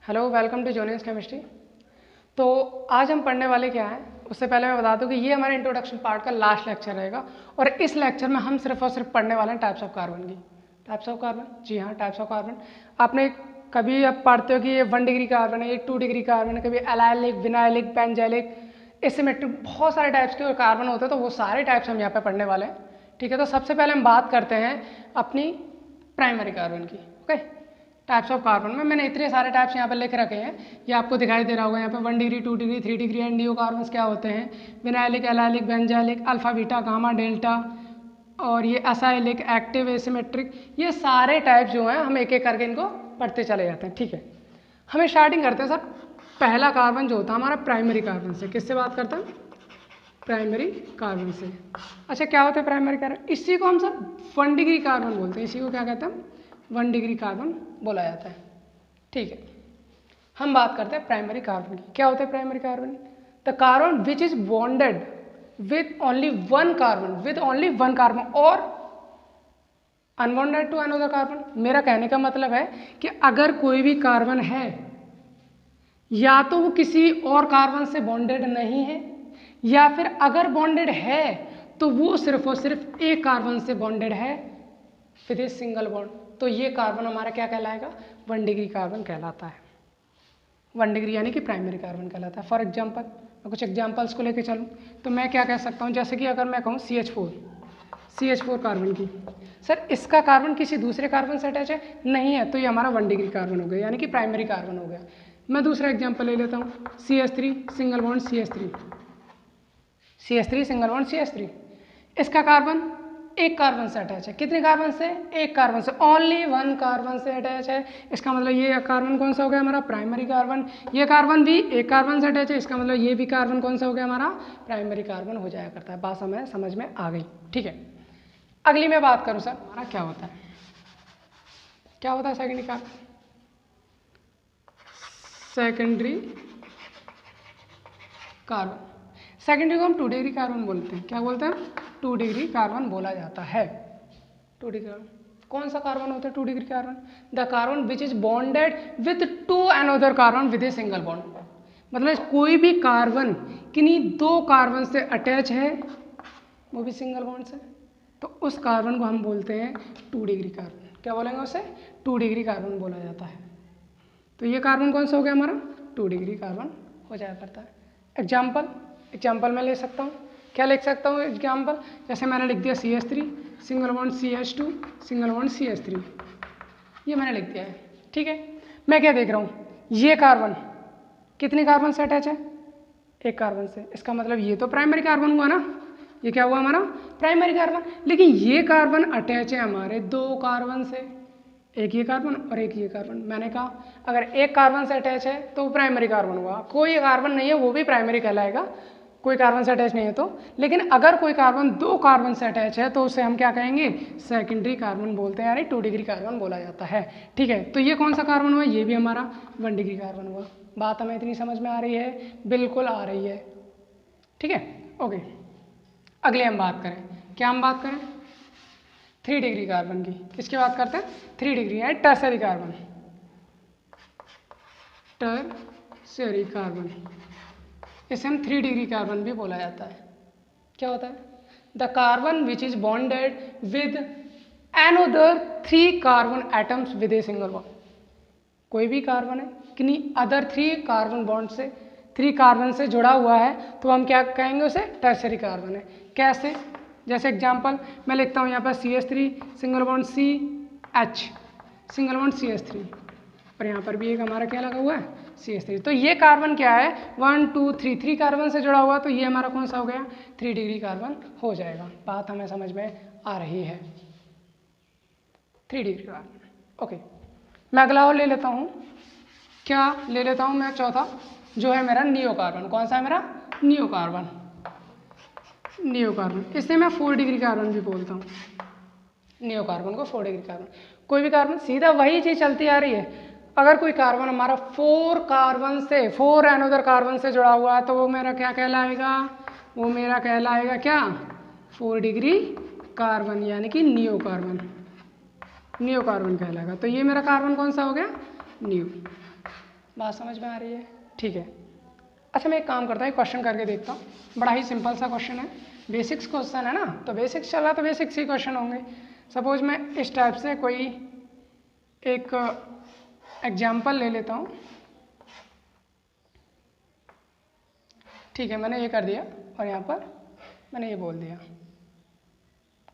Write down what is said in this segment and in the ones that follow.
Hello, welcome to juniors chemistry. तो आज हम पढ़ने वाले क्या हैं, उससे पहले मैं बता दूं कि ये हमारे इंट्रोडक्शन पार्ट का लास्ट लेक्चर रहेगा और इस लेक्चर में हम सिर्फ और सिर्फ पढ़ने वाले हैं टाइप्स ऑफ कार्बन की। टाइप्स ऑफ कार्बन, जी हाँ, टाइप्स ऑफ कार्बन। आपने कभी आप पढ़ते हो कि ये 1 डिग्री कार्बन है, ये 2 डिग्री कार्बन है, कभी एलाइलिक, विनाइलिक, बेंजाइलिक, एसिमेट्रिक, बहुत सारे टाइप्स के कार्बन होते हैं। तो वो सारे टाइप्स हम यहाँ पे पढ़ने वाले हैं, ठीक है। तो सबसे पहले हम बात करते हैं अपनी प्राइमरी कार्बन की। ओके, टाइप्स ऑफ कार्बन में मैंने इतने सारे टाइप्स यहाँ पे लिख रखे हैं, ये आपको दिखाई दे रहा होगा यहाँ पे 1 degree, 2 degree, 3 degree and neo carbons क्या होते हैं, vinylic, allylic, benzylic, alpha, beta, gamma, delta, और ये असाइलिक, एक्टिव, एसिमेट्रिक, ये सारे टाइप्स जो हैं हम एक एक करके इनको पढ़ते चले जाते हैं, ठीक है। हमें स्टार्टिंग करते हैं सर, पहला कार्बन जो होता है हमारा प्राइमरी कार्बन से। किससे बात करते हैं? प्राइमरी कार्बन से। अच्छा, क्या होता है प्राइमरी कार्बन? इसी को हम सर 1 डिग्री कार्बन बोलते हैं। इसी को क्या कहते हैं? 1 डिग्री कार्बन बोला जाता है, ठीक है। हम बात करते हैं प्राइमरी कार्बन की। क्या होता है primary carbon? The carbon which is bonded with only one carbon और अनबॉन्डेड टू अनदर कार्बन। मेरा कहने का मतलब है कि अगर कोई भी कार्बन है, या तो वो किसी और कार्बन से बॉन्डेड नहीं है, या फिर अगर बॉन्डेड है तो वो सिर्फ और सिर्फ एक कार्बन से बॉन्डेड है विद ए सिंगल बॉन्ड। तो ये कार्बन हमारा क्या कहलाएगा? 1 डिग्री कार्बन कहलाता है। 1 डिग्री यानी कि प्राइमरी कार्बन कहलाता है। फॉर एग्जांपल, मैं कुछ एग्जांपल्स को लेके चलूँ तो मैं क्या कह सकता हूँ, जैसे कि अगर मैं कहूँ CH4 कार्बन की, सर इसका कार्बन किसी दूसरे कार्बन से अटैच है? नहीं है, तो ये हमारा 1 डिग्री कार्बन हो गया, यानी कि प्राइमरी कार्बन हो गया। मैं दूसरा एग्जाम्पल ले लेता हूँ, CH3 single bond CH3 single bond CH3। इसका कार्बन एक कार्बन से अटैच है। कितने कार्बन से? एक कार्बन से, ओनली 1 कार्बन से अटैच है। इसका मतलब ये कार्बन कौन सा हो गया हमारा? Primary carbon. ये कार्बन भी एक कार्बन से अटैच है, इसका मतलब ये भी कार्बन कौन सा हो गया हमारा? प्राइमरी कार्बन हो जाया करता है। बात हमें समझ में आ गई, ठीक है। अगली मैं बात करूँ सर, हमारा क्या होता है? क्या होता है secondary carbon? Secondary carbon, secondary को हम 2 डिग्री कार्बन बोलते हैं। क्या बोलते हैं? 2 डिग्री कार्बन बोला जाता है। 2 डिग्री कार्बन कौन सा कार्बन होता है? 2 degree carbon the carbon which is bonded with 2 another carbon with a single bond. मतलब कोई भी कार्बन किन्हीं 2 कार्बन से अटैच है, वो भी सिंगल बॉन्ड से, तो उस कार्बन को हम बोलते हैं 2 डिग्री कार्बन। क्या बोलेंगे उसे? 2 डिग्री कार्बन बोला जाता है। तो ये कार्बन कौन सा हो गया हमारा? 2 डिग्री कार्बन हो जाया करता है। एग्जाम्पल मैं ले सकता हूँ, क्या लिख सकता हूँ एग्जाम्पल? जैसे मैंने लिख दिया CH3 single bond CH2 single bond CH3, ये मैंने लिख दिया है, ठीक है। मैं क्या देख रहा हूँ, ये कार्बन कितने कार्बन से अटैच है? एक कार्बन से। इसका मतलब ये तो प्राइमरी कार्बन हुआ ना, ये क्या हुआ हमारा? Primary carbon. लेकिन ये कार्बन अटैच है हमारे 2 कार्बन से, एक ये कार्बन और एक ये कार्बन। मैंने कहा अगर एक कार्बन से अटैच है तो वो प्राइमरी कार्बन हुआ, कोई कार्बन नहीं है वो भी प्राइमरी कहलाएगा, कोई कार्बन से अटैच नहीं है तो। लेकिन अगर कोई कार्बन 2 कार्बन से अटैच है तो उसे हम क्या कहेंगे? सेकेंडरी कार्बन बोलते हैं, यानी 2 डिग्री कार्बन बोला जाता है, ठीक है। तो ये कौन सा कार्बन हुआ? ये भी हमारा 1 डिग्री कार्बन हुआ। बात हमें इतनी समझ में आ रही है? बिल्कुल आ रही है, ठीक है, ओके। अगले हम बात करें, क्या हम बात करें? 3 डिग्री कार्बन की। किसकी बात करते हैं? 3 डिग्री है टर्सरी कार्बन। टर्सरी कार्बन, इसे हम 3 डिग्री कार्बन भी बोला जाता है। क्या होता है? The carbon which is bonded with another 3 carbon atoms with a single bond. कोई भी कार्बन है किन्हीं अदर 3 कार्बन बॉन्ड से, 3 कार्बन से जुड़ा हुआ है, तो हम क्या कहेंगे उसे? टर्सरी कार्बन है। कैसे? जैसे एग्जाम्पल मैं लिखता हूँ यहाँ पर CH3 single bond CH single bond CH3, और यहाँ पर भी एक हमारा क्या लगा हुआ है? CH3। तो ये कार्बन क्या है? 1 2 3 कार्बन से जुड़ा हुआ, तो ये हमारा कौन सा हो गया? 3 डिग्री कार्बन हो जाएगा। बात हमें समझ में आ रही है? 3 डिग्री कार्बन, ओके। मैं अगला और ले लेता हूँ, क्या ले लेता हूँ मैं? चौथा जो है मेरा नियो कार्बन। कौन सा है मेरा? Neo carbon. नियो कार्बन, इसे मैं 4 डिग्री कार्बन भी बोलता हूँ। नियो कार्बन को 4 डिग्री कार्बन। कोई भी कार्बन, सीधा वही चीज़ चलती आ रही है। अगर कोई कार्बन हमारा 4 कार्बन से, 4 अनदर कार्बन से जुड़ा हुआ है, तो वो मेरा क्या कहलाएगा? वो मेरा कहलाएगा क्या? 4 डिग्री कार्बन, यानी कि नियो कार्बन कहलाएगा। तो ये मेरा कार्बन कौन सा हो गया? नियो। बात समझ में आ रही है? ठीक है। अच्छा मैं एक काम करता हूँ, क्वेश्चन करके देखता हूँ। बड़ा ही सिंपल सा क्वेश्चन है, बेसिक्स क्वेश्चन है ना, तो बेसिक्स चला तो बेसिक्स ही क्वेश्चन होंगे। सपोज मैं इस टाइप से कोई एक एग्जाम्पल ले लेता हूँ। ठीक है, मैंने ये कर दिया और यहाँ पर मैंने ये बोल दिया।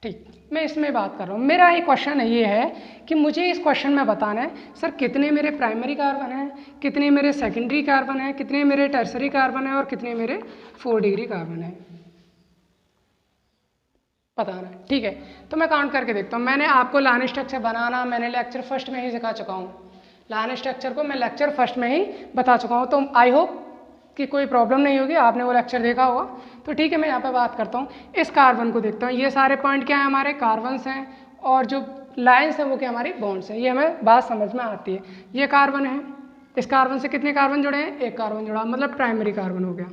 ठीक, मैं इसमें बात कर रहा हूँ। मेरा एक क्वेश्चन ये है कि मुझे इस क्वेश्चन में बताना है सर कितने मेरे प्राइमरी कार्बन हैं, कितने मेरे सेकेंडरी कार्बन हैं, कितने मेरे टर्सरी कार्बन हैं और कितने मेरे 4 डिग्री कार्बन हैं, बताना है। ठीक है, तो मैं काउंट करके देखता हूँ। मैंने आपको लाइन स्ट्रक्चर बनाना मैंने लेक्चर फर्स्ट में ही सिखा चुका हूँ। लाइन स्ट्रक्चर को मैं लेक्चर फर्स्ट में ही बता चुका हूँ, तो आई होप कि कोई प्रॉब्लम नहीं होगी, आपने वो लेक्चर देखा होगा। तो ठीक है, मैं यहाँ पे बात करता हूँ। इस कार्बन को देखता हूँ, ये सारे पॉइंट क्या है हमारे कार्बन्स हैं और जो लाइन्स हैं वो क्या हमारी बॉन्ड्स हैं। ये हमें बात समझ में आती है। ये कार्बन है, इस कार्बन से कितने कार्बन जुड़े हैं? एक कार्बन जुड़ा, मतलब प्राइमरी कार्बन हो गया।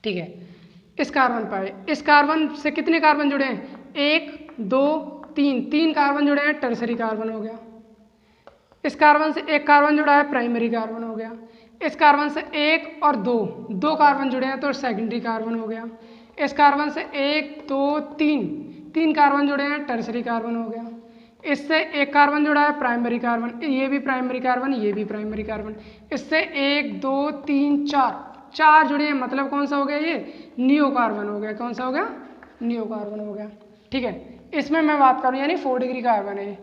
ठीक है, इस कार्बन पर, इस कार्बन से कितने कार्बन जुड़े हैं? 1 2 3 कार्बन जुड़े हैं, टर्सरी कार्बन हो गया। इस कार्बन से एक कार्बन जुड़ा है, प्राइमरी कार्बन हो गया। इस कार्बन से 1 और 2 कार्बन जुड़े हैं तो सेकेंडरी कार्बन हो गया। इस कार्बन से 1 2 3 कार्बन जुड़े हैं, टर्सरी कार्बन हो गया। इससे एक कार्बन जुड़ा है, प्राइमरी कार्बन, ये भी प्राइमरी कार्बन, ये भी प्राइमरी कार्बन। इससे 1 2 3 4 जुड़े हैं, मतलब कौन सा हो गया? ये नियो कार्बन हो गया। कौन सा हो गया? नियो कार्बन हो गया। ठीक है, इसमें मैं बात करूँ यानी 4 डिग्री कार्बन है।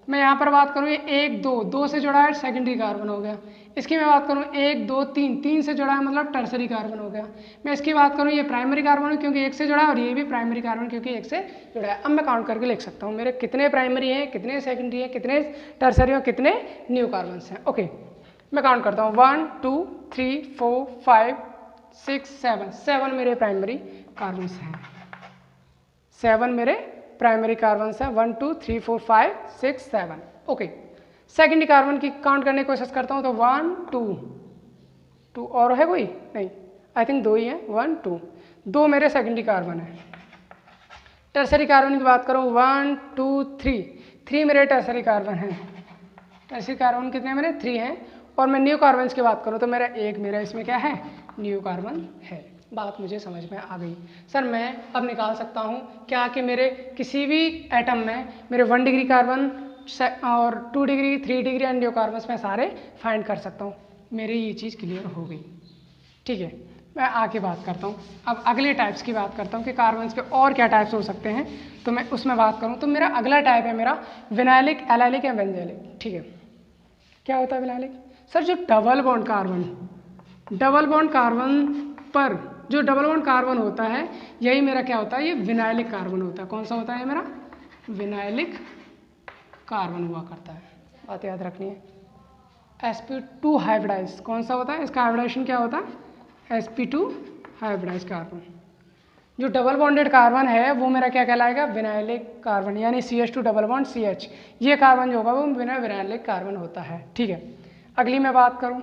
मैं यहाँ पर बात करूँ, ये 1 2 से जुड़ा है, सेकेंडरी कार्बन हो गया। इसकी मैं बात करूँ 1 2 3 से जुड़ा है, मतलब टर्सरी कार्बन हो गया। मैं इसकी बात करूँ, ये प्राइमरी कार्बन है क्योंकि 1 से जुड़ा है और ये भी प्राइमरी कार्बन क्योंकि 1 से जुड़ा है। अब मैं काउंट करके लिख सकता हूँ मेरे कितने प्राइमरी हैं, कितने सेकेंडरी हैं, कितने टर्सरी और कितने न्यू कार्बन्स हैं। ओके, मैं काउंट करता हूँ 1 2 3 4 5 6 7 मेरे प्राइमरी कार्बन्स हैं। 7 मेरे प्राइमरी कार्बन है। 1 2 3 4 5 6 7। ओके, सेकेंडरी कार्बन की काउंट करने की कोशिश करता हूँ तो 1 2 और है कोई नहीं, आई थिंक 2 ही है। 1 2 मेरे सेकेंडरी कार्बन है। टर्सरी कार्बन की बात करूँ 1 2 3 मेरे टर्सरी कार्बन हैं। टर्सरी कार्बन कितने मेरे? 3 हैं। और मैं न्यू कार्बन की बात करूँ तो मेरा इसमें क्या है? न्यू कार्बन है। बात मुझे समझ में आ गई। सर मैं अब निकाल सकता हूँ क्या कि मेरे किसी भी एटम में मेरे 1 डिग्री कार्बन और 2 degree 3 degree and new carbon में सारे फाइंड कर सकता हूँ। मेरी ये चीज़ क्लियर हो गई। ठीक है, मैं आगे बात करता हूँ। अब अगले टाइप्स की बात करता हूँ कि कार्बन्स के और क्या टाइप्स हो सकते हैं, तो मैं उसमें बात करूँ तो मेरा अगला टाइप है मेरा विनाइलिक, एलाइलिक या बेंजोइलिक। ठीक है, क्या होता है विनाइलिक? सर जो डबल बॉन्ड कार्बन पर जो डबल बॉन्ड कार्बन होता है यही मेरा क्या होता है? ये विनाइलिक कार्बन होता है। कौन सा होता है? मेरा विनाइलिक कार्बन हुआ करता है। बात याद रखनी है। sp2 हाइब्रिडाइज कौन सा होता है? इसका हाइब्रिडाइजेशन क्या होता है? sp2 hybridise carbon. जो डबल बॉन्डेड कार्बन है वो मेरा क्या कहलाएगा? विनाइलिक कार्बन, यानी CH2 डबल बॉन्ड CH। ये कार्बन जो होगा वो मेरा विनाइलिक कार्बन होता है। ठीक है, अगली मैं बात करूँ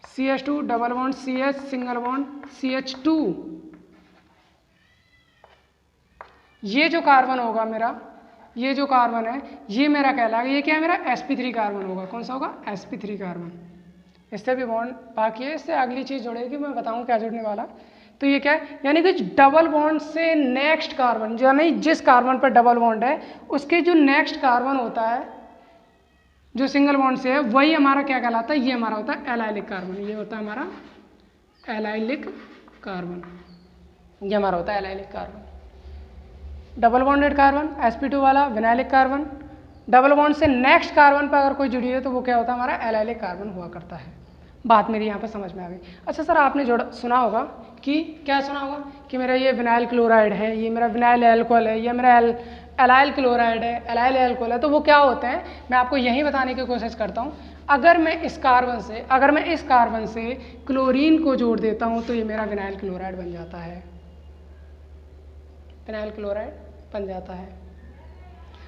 CH2 double bond CH single bond CH2। ये जो कार्बन होगा मेरा, ये जो कार्बन है ये मेरा कहलाएगा, ये क्या है मेरा? sp3 कार्बन होगा। कौन सा होगा? sp3 carbon. इससे भी बॉन्ड बाकी है, इससे अगली चीज़ जुड़ेगी, मैं बताऊँ क्या जुड़ने वाला। तो ये क्या है? यानी कि डबल बॉन्ड से नेक्स्ट कार्बन, यानी जिस कार्बन पर डबल बॉन्ड है उसके जो नेक्स्ट कार्बन होता है जो सिंगल बॉन्ड से है वही हमारा क्या कहलाता है? ये हमारा होता है एलाइलिक कार्बन। ये होता है हमारा एलाइलिक कार्बन। ये हमारा होता है allylic carbon. Double bonded carbon sp2 वाला विनाइलिक कार्बन, डबल बॉन्ड से नेक्स्ट कार्बन पर अगर कोई जुड़ी है तो वो क्या होता है? हमारा एलाइलिक कार्बन हुआ करता है। बात मेरी यहाँ पर समझ में आ गई। अच्छा सर आपने सुना होगा कि क्या सुना होगा कि मेरा ये विनाइल क्लोराइड है, ये मेरा विनाइल एल्कोहल है, ये मेरा एलाइल क्लोराइड है, एलाइल एल्कोहल है। तो वो क्या होते हैं? मैं आपको यही बताने की कोशिश करता हूँ। अगर मैं इस कार्बन से क्लोरीन को जोड़ देता हूँ तो ये मेरा विनाइल क्लोराइड बन जाता है। विनाइल क्लोराइड बन जाता है।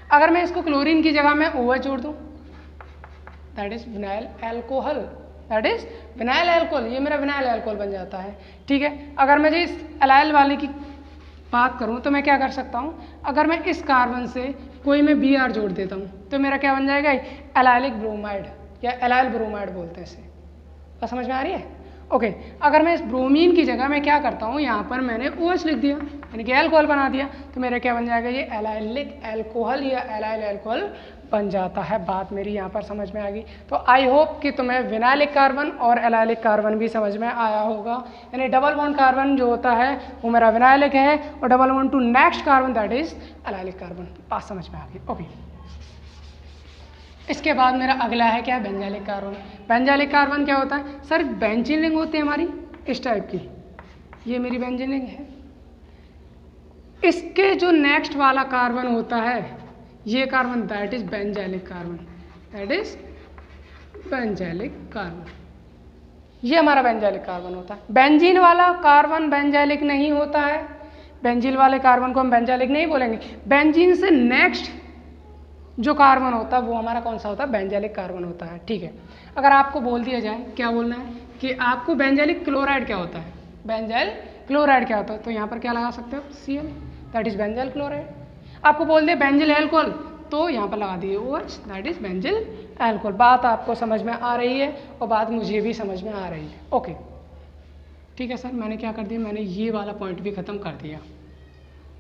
अगर मैं इसको क्लोरीन की जगह में OH जोड़ दूँ, that is vinyl alcohol, that is vinyl alcohol. ये मेरा विनाइल एल्कोहल बन जाता है। ठीक है, अगर मैं इस एलाइल वाले की बात करूं तो मैं क्या कर सकता हूं? अगर मैं इस कार्बन से कोई मैं Br जोड़ देता हूं तो मेरा क्या बन जाएगा? Allylic bromide. या एलाइल ब्रोमाइड बोलते हैं इसे। बात समझ में आ रही है? ओके, अगर मैं इस ब्रोमीन की जगह मैं क्या करता हूँ, यहाँ पर मैंने OH लिख दिया, यानी कि अल्कोहल बना दिया, तो मेरा क्या बन जाएगा, ये एलाइलिक अल्कोहल या एलाइल अल्कोहल बन जाता है। बात मेरी यहाँ पर समझ में आ गई। तो आई होप कि तुम्हें विनाइलिक कार्बन और एलाइलिक कार्बन भी समझ में आया होगा। यानी डबल बॉन्ड कार्बन जो होता है वो मेरा विनाइलिक है और double bond to next carbon that is allylic carbon. बात समझ में आ गई? ओके, इसके बाद मेरा अगला है क्या, बेंजाइलिक कार्बन। बेंजाइलिक कार्बन क्या होता है सर, बेंजीन रिंग होती है हमारी इस टाइप की, ये मेरी बेंजीन रिंग है। इसके जो नेक्स्ट वाला कार्बन होता है ये carbon that is benzylic carbon, that is benzylic carbon. ये हमारा बेंजाइलिक कार्बन होता है। बेंजीन वाला कार्बन बेंजाइलिक नहीं होता है, बेंजीन वाले कार्बन को हम बेंजाइलिक नहीं बोलेंगे। बेंजीन से नेक्स्ट जो कार्बन होता है वो हमारा कौन सा होता है, बेंजाइलिक कार्बन होता है। ठीक है, अगर आपको बोल दिया जाए, क्या बोलना है कि आपको बेंजाइलिक क्लोराइड क्या होता है, बेंजाइल क्लोराइड क्या होता है, तो यहाँ पर क्या लगा सकते हो, Cl, that is benzyl chloride. आपको बोल दिया बेंजिल अल्कोहल, तो यहाँ पर लगा दिए OH, that is benzyl alcohol. बात आपको समझ में आ रही है और बात मुझे भी समझ में आ रही है। ओके, ठीक है सर, मैंने क्या कर दिया, मैंने ये वाला पॉइंट भी खत्म कर दिया,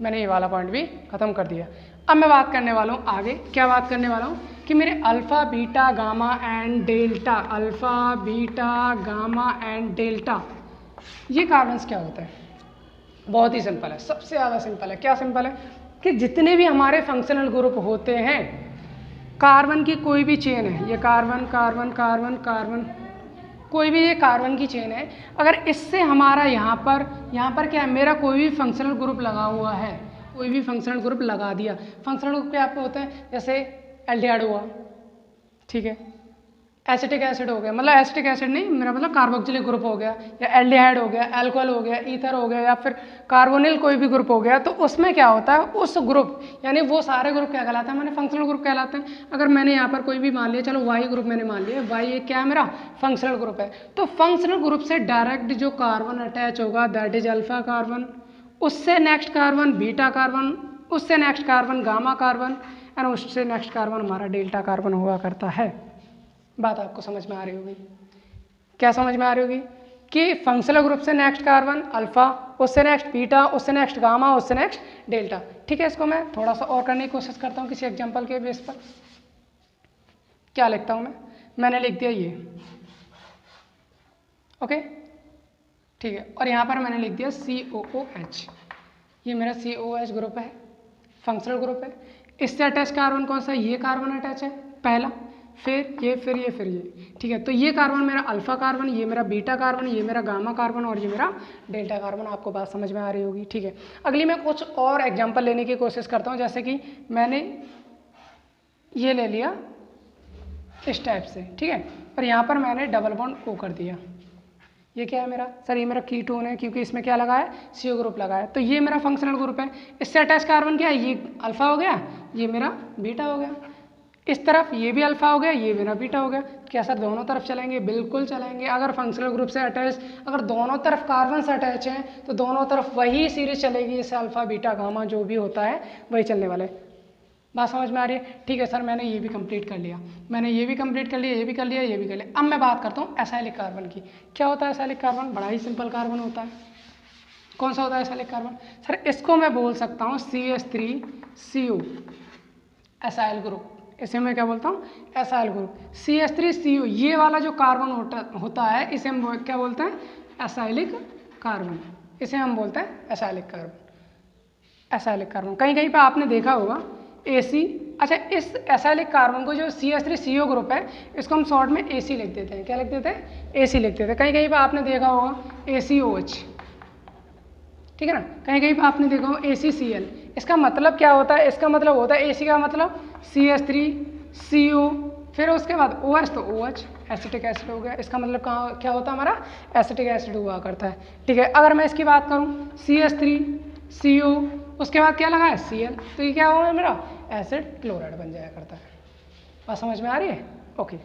मैंने ये वाला पॉइंट भी खत्म कर दिया। अब मैं बात करने वाला हूँ आगे, क्या बात करने वाला हूँ कि मेरे alpha beta gamma and delta, alpha beta gamma and delta, ये कार्बन्स क्या होता है। बहुत ही सिंपल है, सबसे ज़्यादा सिंपल है। क्या सिंपल है कि जितने भी हमारे फंक्शनल ग्रुप होते हैं, कार्बन की कोई भी चेन है, ये कार्बन कार्बन कार्बन कार्बन, कोई भी ये कार्बन की चेन है, अगर इससे हमारा यहाँ पर क्या है, मेरा कोई भी फंक्शनल ग्रुप लगा हुआ है, कोई भी फंक्शनल ग्रुप लगा दिया। फंक्शनल ग्रुप क्या आपको होते हैं, जैसे एल्डिहाइड हुआ, ठीक है, एसिटिक एसिड हो गया, मतलब एसिटिक एसिड नहीं, मेरा मतलब कार्बोक्सिलिक ग्रुप हो गया, या एल्डिहाइड हो गया, अल्कोहल हो गया, ईथर हो गया, या फिर कार्बोनिल कोई भी ग्रुप हो गया। तो उसमें क्या होता है, उस ग्रुप यानी वो सारे ग्रुप क्या कहलाते हैं, मैंने फंक्शनल ग्रुप कहलाते हैं। अगर मैंने यहाँ पर कोई भी मान लिया, चलो वाई ग्रुप मैंने मान लिया, वाई एक क्या है मेरा फंक्शनल ग्रुप है, तो फंक्शनल ग्रुप से डायरेक्ट जो कार्बन अटैच होगा दैट इज अल्फा कार्बन, उससे नेक्स्ट कार्बन बीटा कार्बन, उससे next carbon gamma carbon, and उससे नेक्स्ट कार्बन हमारा डेल्टा कार्बन हुआ करता है। बात आपको समझ में आ रही होगी, क्या समझ में आ रही होगी कि फंक्शनल ग्रुप से नेक्स्ट कार्बन अल्फा, उससे नेक्स्ट बीटा, उससे नेक्स्ट गामा, उससे नेक्स्ट डेल्टा। ठीक है, इसको मैं थोड़ा सा और करने की कोशिश करता हूँ किसी एग्जांपल के बेस पर। क्या लिखता हूँ मैंने लिख दिया ये, ओके, ठीक है, और यहाँ पर मैंने लिख दिया COOH, ये मेरा COOH ग्रुप है, फंक्शनल ग्रुप है। इससे अटैच कार्बन कौन सा, ये कार्बन अटैच है पहला, फिर ये, फिर ये, फिर ये। ठीक है, तो ये कार्बन मेरा अल्फा कार्बन, ये मेरा बीटा कार्बन, ये मेरा गामा कार्बन और ये मेरा डेल्टा कार्बन। आपको बात समझ में आ रही होगी। ठीक है, अगली मैं कुछ और एग्जांपल लेने की कोशिश करता हूँ, जैसे कि मैंने ये ले लिया इस टाइप से, ठीक है, और यहाँ पर मैंने डबल बॉन्ड O कर दिया। ये क्या है मेरा, सर ये मेरा कीटोन है क्योंकि इसमें क्या लगा है, CO ग्रुप लगा है, तो ये मेरा फंक्शनल ग्रुप है। इससे अटैच कार्बन क्या है, ये अल्फा हो गया, ये मेरा बीटा हो गया। इस तरफ ये भी अल्फा हो गया, ये मेरा बीटा हो गया। क्या सर दोनों तरफ चलेंगे, बिल्कुल चलेंगे। अगर फंक्शनल ग्रुप से अटैच, अगर दोनों तरफ कार्बन से अटैच हैं तो दोनों तरफ वही सीरीज चलेगी, जैसे अल्फा बीटा गामा जो भी होता है वही चलने वाले। बात समझ में आ रही है। ठीक है सर, मैंने ये भी कंप्लीट कर लिया, मैंने ये भी कंप्लीट कर लिया, ये भी कर लिया, ये भी कर लिया। अब मैं बात करता हूँ एसाइलिक कार्बन की। क्या होता है एसाइलिक कार्बन, बड़ा ही सिंपल कार्बन होता है। कौन सा होता है एसाइलिक कार्बन, सर इसको मैं बोल सकता हूँ CH3CO एसाइल ग्रुप। इसे मैं क्या बोलता हूँ, एसाइल ग्रुप। CH3CO ये वाला जो कार्बन होता है इसे हम क्या बोलते हैं, एसाइलिक कार्बन। इसे हम बोलते हैं एसाइलिक कार्बन। एसाइलिक कार्बन कहीं कहीं पे आपने देखा होगा AC। अच्छा, इस एसाइलिक कार्बन को जो CH3CO ग्रुप है इसको हम शॉर्ट में AC लिख देते हैं। क्या लिख देते हैं, AC लिख देते हैं। कहीं कहीं पे आपने देखा होगा ACOH, ठीक है ना, कहीं कहीं पे आपने देखा होगा ACCl। इसका मतलब क्या होता है, इसका मतलब होता है AC का मतलब CH3CO, फिर उसके बाद OH, तो OH एसिटिक एसिड हो गया। इसका मतलब कहाँ क्या होता है हमारा, एसिटिक एसिड हुआ करता है। ठीक है, अगर मैं इसकी बात करूँ CH3CO, उसके बाद क्या लगा है Cl, तो ये क्या होगा मेरा एसिड क्लोराइड बन जाया करता है। बात समझ में आ रही है। ओके,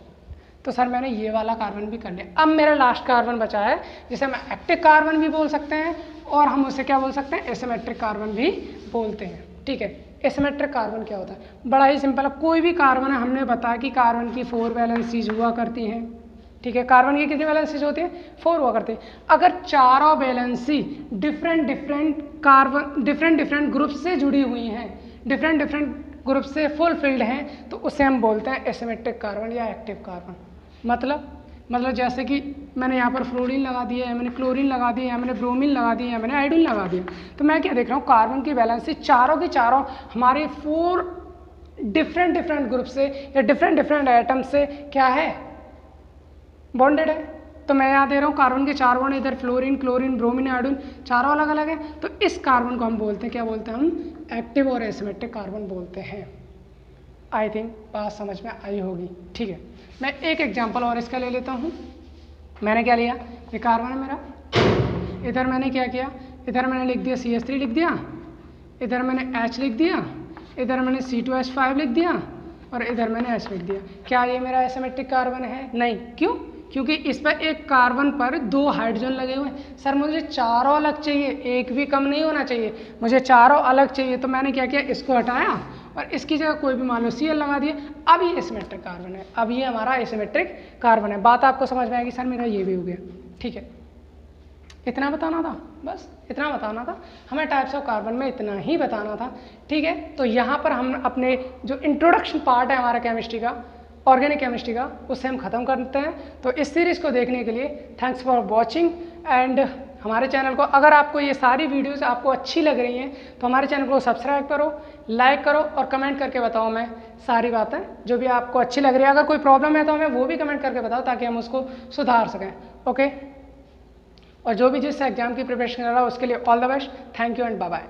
तो सर मैंने ये वाला कार्बन भी कर लिया। अब मेरा लास्ट कार्बन बचा है जिसे हम एक्टिव कार्बन भी बोल सकते हैं और हम उसे क्या बोल सकते हैं, एसिमेट्रिक कार्बन भी बोलते हैं। ठीक है, एसिमेट्रिक कार्बन क्या होता है? बड़ा ही सिंपल है, कोई भी कार्बन है, हमने बताया कि कार्बन की 4 वैलेंसीज हुआ करती हैं, ठीक है। कार्बन की कितनी वैलेंसीज होती है? 4 हुआ करती है। अगर चारों वैलेंसी डिफरेंट डिफरेंट ग्रुप से जुड़ी हुई हैं, डिफरेंट ग्रुप से फुलफिल्ड हैं, तो उसे हम बोलते हैं एसिमेट्रिक कार्बन या एक्टिव कार्बन। मतलब जैसे कि मैंने यहाँ पर फ्लोरीन लगा दिया है, मैंने क्लोरीन लगा दिया है, मैंने ब्रोमीन लगा दिया है, मैंने आयोडीन लगा दिया, तो मैं क्या देख रहा हूँ, कार्बन की वैलेंसी चारों की चारों हमारे 4 डिफरेंट ग्रुप से या डिफरेंट एटम से क्या है, बॉन्डेड है। तो मैं यहाँ दे रहा हूँ कार्बन के 4 बॉन्ड, इधर फ्लोरीन, क्लोरीन, ब्रोमीन, आयोडीन, चारों अलग अलग है। तो इस कार्बन को हम बोलते हैं, क्या बोलते हैं हम? एक्टिव और एसिमेट्रिक कार्बन बोलते हैं। आई थिंक बात समझ में आई होगी, ठीक है। मैं एक एग्जांपल और इसका ले लेता हूँ। मैंने क्या लिया, ये कार्बन है मेरा, इधर मैंने क्या किया, इधर मैंने लिख दिया CH3 लिख दिया, इधर मैंने H लिख दिया, इधर मैंने C2H5 लिख दिया और इधर मैंने H लिख दिया। क्या ये मेरा एसिमेट्रिक कार्बन है? नहीं। क्यों? क्योंकि इस पर एक कार्बन पर 2 हाइड्रोजन लगे हुए हैं। सर मुझे चारों अलग चाहिए, एक भी कम नहीं होना चाहिए, मुझे चारों अलग चाहिए। तो मैंने क्या किया, इसको हटाया और इसकी जगह कोई भी मान लो Cl लगा दिया। अब ये एसिमेट्रिक कार्बन है, अब ये हमारा एसिमेट्रिक कार्बन है। बात आपको समझ में आएगी, सर मेरा ये भी हो गया, ठीक है। इतना बताना था, बस इतना बताना था हमें, टाइप्स ऑफ कार्बन में इतना ही बताना था, ठीक है। तो यहाँ पर हम अपने जो इंट्रोडक्शन पार्ट है हमारा केमिस्ट्री का, ऑर्गेनिक केमिस्ट्री का, उससे हम ख़त्म करते हैं। तो इस सीरीज़ को देखने के लिए थैंक्स फॉर वॉचिंग। एंड हमारे चैनल को, अगर आपको ये सारी वीडियोस आपको अच्छी लग रही हैं तो हमारे चैनल को सब्सक्राइब करो, लाइक करो और कमेंट करके बताओ मैं सारी बातें जो भी आपको अच्छी लग रही है। अगर कोई प्रॉब्लम है तो हमें वो भी कमेंट करके बताओ ताकि हम उसको सुधार सकें, ओके। और जो भी जिस एग्जाम की प्रिपरेशन कर रहा है उसके लिए all the best. Thank you and bye bye.